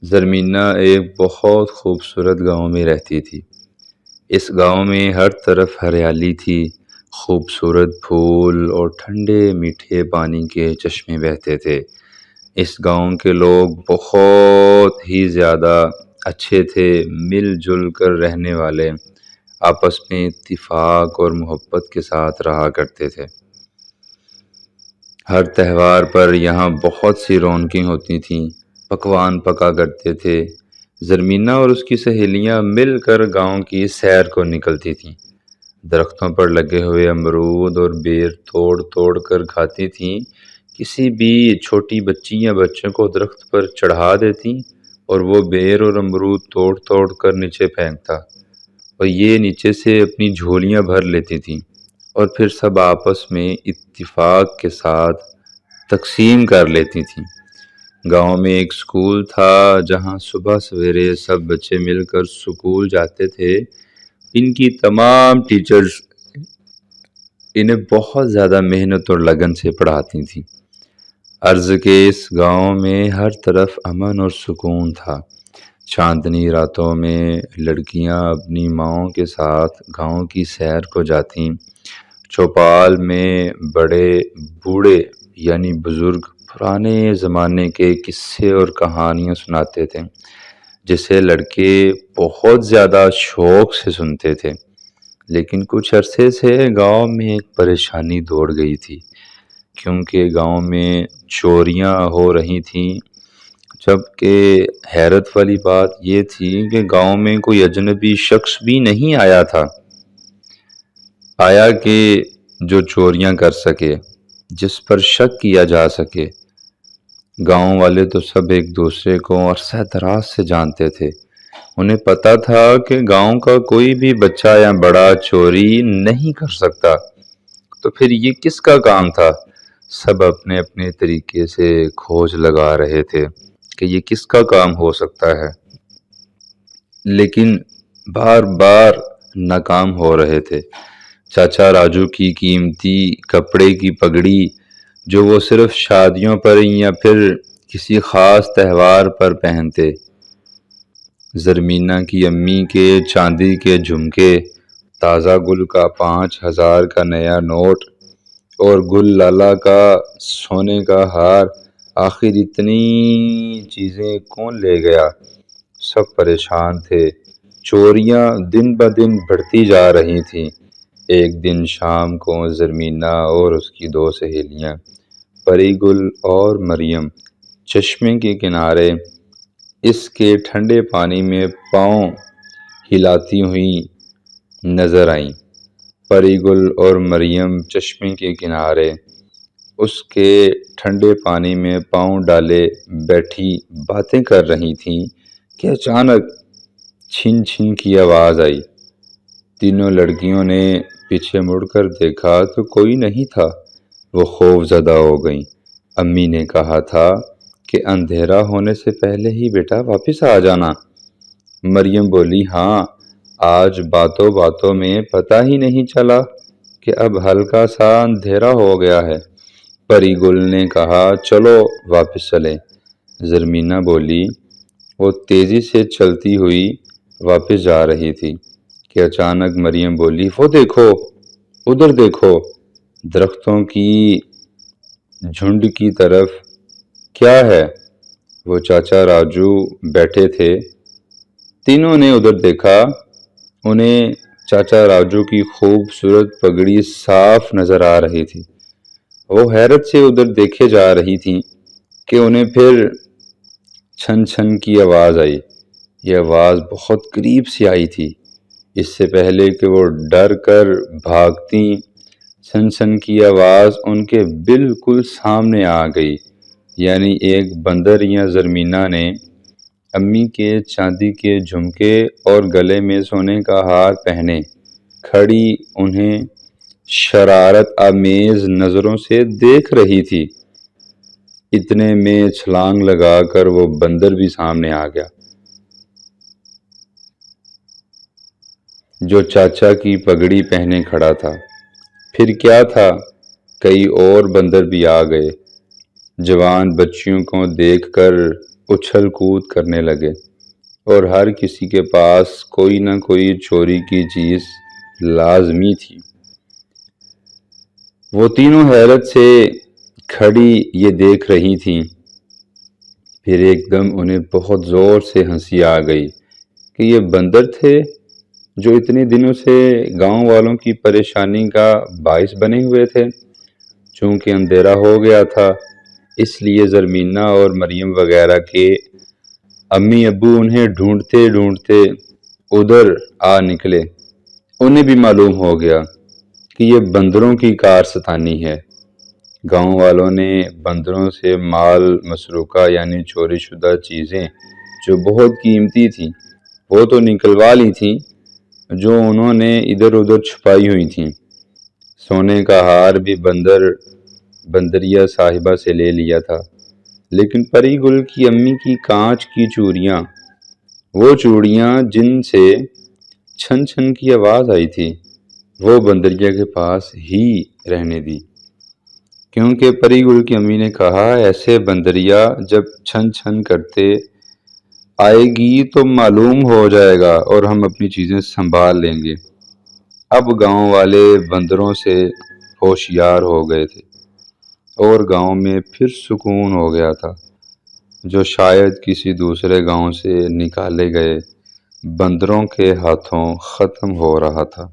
زرمینہ ایک بہت خوبصورت گاؤں میں رہتی تھی۔ اس گاؤں میں ہر طرف ہریالی تھی، خوبصورت پھول اور ٹھنڈے میٹھے پانی کے چشمے بہتے تھے۔ اس گاؤں کے لوگ بہت ہی زیادہ اچھے تھے، مل جل کر رہنے والے، آپس میں اتفاق اور محبت کے ساتھ رہا کرتے تھے۔ ہر تہوار پر یہاں بہت سی رونقیں ہوتی تھیں، پکوان پکا کرتے تھے۔ زرمینہ اور اس کی سہیلیاں مل کر گاؤں کی سیر کو نکلتی تھیں، درختوں پر لگے ہوئے امرود اور بیر توڑ توڑ کر کھاتی تھیں۔ کسی بھی چھوٹی بچی یا بچوں کو درخت پر چڑھا دیتی اور وہ بیر اور امرود توڑ توڑ کر نیچے پھینکتا اور یہ نیچے سے اپنی جھولیاں بھر لیتی تھیں اور پھر سب آپس میں اتفاق کے ساتھ تقسیم کر لیتی تھیں۔ گاؤں میں ایک سکول تھا جہاں صبح سویرے سب بچے مل کر سکول جاتے تھے۔ ان کی تمام ٹیچرز انہیں بہت زیادہ محنت اور لگن سے پڑھاتی تھیں۔ عرض کے اس گاؤں میں ہر طرف امن اور سکون تھا۔ چاندنی راتوں میں لڑکیاں اپنی ماؤں کے ساتھ گاؤں کی سیر کو جاتیں۔ چوپال میں بڑے بوڑھے یعنی بزرگ پرانے زمانے کے قصے اور کہانیاں سناتے تھے، جسے لڑکے بہت زیادہ شوق سے سنتے تھے۔ لیکن کچھ عرصے سے گاؤں میں ایک پریشانی دوڑ گئی تھی، کیونکہ گاؤں میں چوریاں ہو رہی تھیں۔ جبکہ حیرت والی بات یہ تھی کہ گاؤں میں کوئی اجنبی شخص بھی نہیں آیا کہ جو چوریاں کر سکے، جس پر شک کیا جا سکے۔ گاؤں والے تو سب ایک دوسرے کو عرصہ دراز سے جانتے تھے۔ انہیں پتا تھا کہ گاؤں کا کوئی بھی بچہ یا بڑا چوری نہیں کر سکتا، تو پھر یہ کس کا کام تھا؟ سب اپنے اپنے طریقے سے کھوج لگا رہے تھے کہ یہ کس کا کام ہو سکتا ہے، لیکن بار بار ناکام ہو رہے تھے۔ چاچا راجو کی قیمتی کپڑے کی پگڑی، جو وہ صرف شادیوں پر یا پھر کسی خاص تہوار پر پہنتے، زرمینہ کی امی کے چاندی کے جھمکے، تازہ گل کا 5000 کا نیا نوٹ اور گل لالا کا سونے کا ہار، آخر اتنی چیزیں کون لے گیا؟ سب پریشان تھے۔ چوریاں دن بدن بڑھتی جا رہی تھیں۔ ایک دن شام کو زرمینہ اور اس کی 2 سہیلیاں پری گل اور مریم چشمے کے کنارے اس کے ٹھنڈے پانی میں پاؤں ہلاتی ہوئی نظر آئیں۔ پری گل اور مریم چشمے کے کنارے اس کے ٹھنڈے پانی میں پاؤں ڈالے بیٹھی باتیں کر رہی تھیں کہ اچانک چھن چھن کی آواز آئی۔ تینوں لڑکیوں نے پیچھے مڑ کر دیکھا تو کوئی نہیں تھا۔ وہ خوف زدہ ہو گئیں۔ امی نے کہا تھا کہ اندھیرا ہونے سے پہلے ہی بیٹا واپس آ جانا۔ مریم بولی، ہاں، آج باتوں باتوں میں پتہ ہی نہیں چلا کہ اب ہلکا سا اندھیرا ہو گیا ہے۔ پری گل نے کہا، چلو واپس چلیں۔ زرمینہ بولی۔ وہ تیزی سے چلتی ہوئی واپس جا رہی تھی کہ اچانک مریم بولی، وہ دیکھو، ادھر دیکھو، درختوں کی جھنڈ کی طرف۔ کیا ہے؟ وہ چاچا راجو بیٹھے تھے۔ تینوں نے ادھر دیکھا۔ انہیں چاچا راجو کی خوبصورت پگڑی صاف نظر آ رہی تھی۔ وہ حیرت سے ادھر دیکھے جا رہی تھیں کہ انہیں پھر چھن چھن کی آواز آئی۔ یہ آواز بہت قریب سے آئی تھی۔ اس سے پہلے کہ وہ ڈر کر بھاگتیں، چھن چھن کی آواز ان کے بالکل سامنے آ گئی۔ یعنی ایک بندر یا زرمینہ نے امی کے چاندی کے جھمکے اور گلے میں سونے کا ہار پہنے کھڑی انہیں شرارت آمیز نظروں سے دیکھ رہی تھی۔ اتنے میں چھلانگ لگا کر وہ بندر بھی سامنے آ گیا، جو چاچا کی پگڑی پہنے کھڑا تھا۔ پھر کیا تھا، کئی اور بندر بھی آ گئے۔ جوان بچیوں کو دیکھ کر اچھل کود کرنے لگے اور ہر کسی کے پاس کوئی نہ کوئی چوری کی چیز لازمی تھی۔ وہ تینوں حیرت سے کھڑی یہ دیکھ رہی تھیں۔ پھر ایک دم انہیں بہت زور سے ہنسی آ گئی کہ یہ بندر تھے جو اتنے دنوں سے گاؤں والوں کی پریشانی کا باعث بنے ہوئے تھے۔ چونکہ اندھیرا ہو گیا تھا اس لیے زرمینہ اور مریم وغیرہ کے امی ابو انہیں ڈھونڈتے ڈھونڈتے ادھر آ نکلے۔ انہیں بھی معلوم ہو گیا کہ یہ بندروں کی کارستانی ہے۔ گاؤں والوں نے بندروں سے مال مسروقہ یعنی چوری شدہ چیزیں جو بہت قیمتی تھیں وہ تو نکلوا لی تھیں، جو انہوں نے ادھر ادھر چھپائی ہوئی تھیں۔ سونے کا ہار بھی بندریا صاحبہ سے لے لیا تھا، لیکن پری گل کی امی کی کانچ کی چوڑیاں، وہ چوڑیاں جن سے چھن چھن کی آواز آئی تھی، وہ بندریا کے پاس ہی رہنے دی، کیونکہ پری گل کی امی نے کہا ایسے بندریا جب چھن چھن کرتے آئے گی تو معلوم ہو جائے گا اور ہم اپنی چیزیں سنبھال لیں گے۔ اب گاؤں والے بندروں سے ہوشیار ہو گئے تھے اور گاؤں میں پھر سکون ہو گیا تھا، جو شاید کسی دوسرے گاؤں سے نکالے گئے بندروں کے ہاتھوں ختم ہو رہا تھا۔